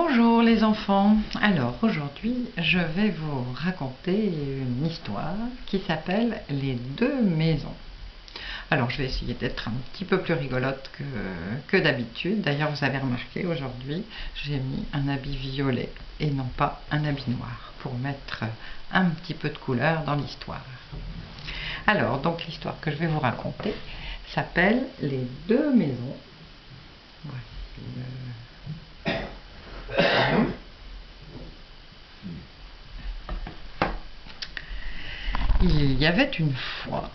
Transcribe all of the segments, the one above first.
Bonjour les enfants. Alors aujourd'hui je vais vous raconter une histoire qui s'appelle Les deux maisons. Alors je vais essayer d'être un petit peu plus rigolote que d'habitude. D'ailleurs vous avez remarqué aujourd'hui j'ai mis un habit violet et non pas un habit noir pour mettre un petit peu de couleur dans l'histoire. Alors donc l'histoire que je vais vous raconter s'appelle Les deux maisons. Voici le... Il y avait une fois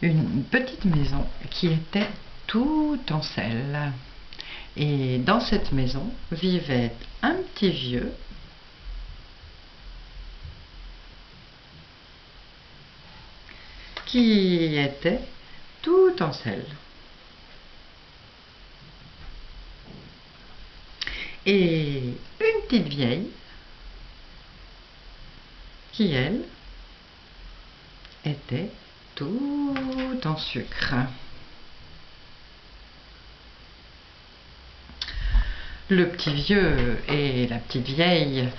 une petite maison qui était tout en selle. Et dans cette maison vivait un petit vieux qui était tout en selle. Et une petite vieille qui, elle, était tout en sucre. Le petit vieux et la petite vieille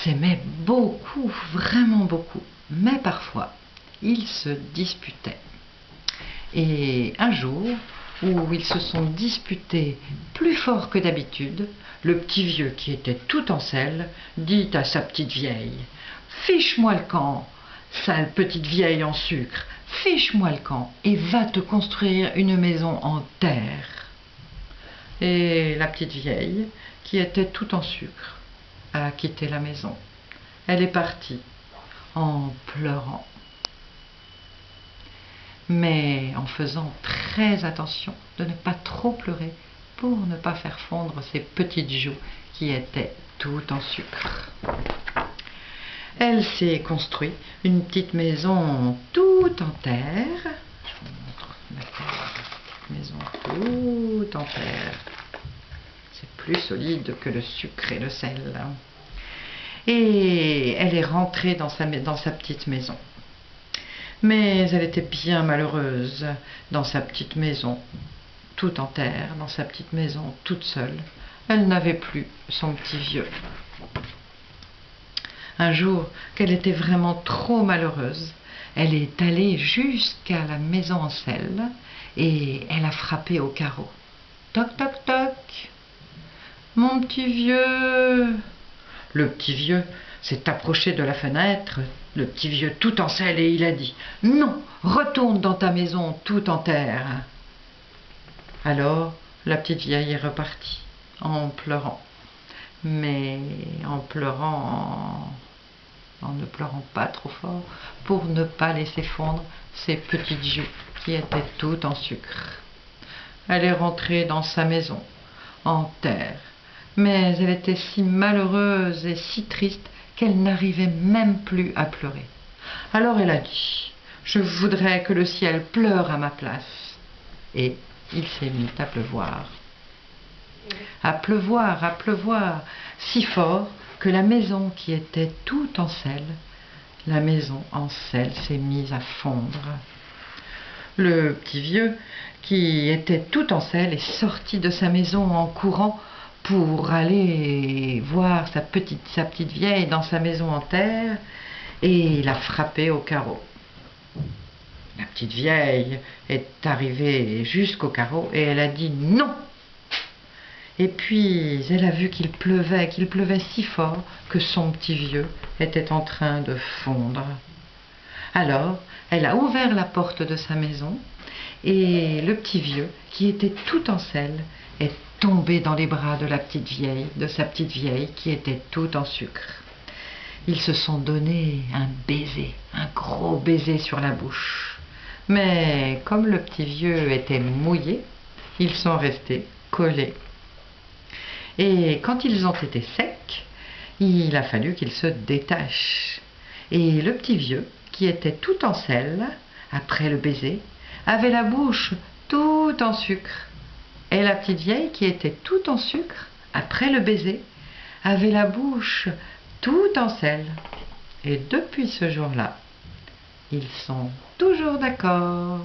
s'aimaient beaucoup, vraiment beaucoup, mais parfois ils se disputaient. Et un jour, où ils se sont disputés plus fort que d'habitude, le petit vieux, qui était tout en selle, dit à sa petite vieille: « Fiche-moi le camp, sale petite vieille en sucre, fiche-moi le camp et va te construire une maison en terre. » Et la petite vieille, qui était tout en sucre, a quitté la maison. Elle est partie en pleurant, mais en faisant très attention de ne pas trop pleurer pour ne pas faire fondre ses petites joues qui étaient tout en sucre. Elle s'est construit une petite maison tout en terre. Je vous montre la terre. Maison tout en terre. C'est plus solide que le sucre et le sel. Et elle est rentrée dans sa petite maison. Mais elle était bien malheureuse dans sa petite maison, tout en terre, dans sa petite maison, toute seule. Elle n'avait plus son petit vieux. Un jour, qu'elle était vraiment trop malheureuse, elle est allée jusqu'à la maison en selle et elle a frappé au carreau. Toc, toc, toc. Mon petit vieux. Le petit vieux s'est approché de la fenêtre, le petit vieux tout en selle, et il a dit: « Non, retourne dans ta maison tout en terre. » Alors la petite vieille est repartie en pleurant, mais en pleurant, en ne pleurant pas trop fort, pour ne pas laisser fondre ses petites joues qui étaient toutes en sucre. Elle est rentrée dans sa maison en terre, mais elle était si malheureuse et si triste qu'elle n'arrivait même plus à pleurer. Alors elle a dit: « Je voudrais que le ciel pleure à ma place. » Et il s'est mis à pleuvoir. À pleuvoir, si fort que la maison qui était tout en selle, la maison en selle s'est mise à fondre. Le petit vieux, qui était tout en selle, est sorti de sa maison en courant pour aller voir sa petite vieille dans sa maison en terre, et il a frappé au carreau. La petite vieille est arrivée jusqu'au carreau et elle a dit non. Et puis elle a vu qu'il pleuvait si fort que son petit vieux était en train de fondre. Alors elle a ouvert la porte de sa maison et le petit vieux, qui était tout en selle, est tombé dans les bras de sa petite vieille qui était tout en sucre. Ils se sont donné un baiser, un gros baiser sur la bouche. Mais comme le petit vieux était mouillé, ils sont restés collés. Et quand ils ont été secs, il a fallu qu'ils se détachent. Et le petit vieux, qui était tout en selle, après le baiser, avait la bouche tout en sucre. Et la petite vieille, qui était tout en sucre, après le baiser, avait la bouche tout en sel. Et depuis ce jour-là, ils sont toujours d'accord.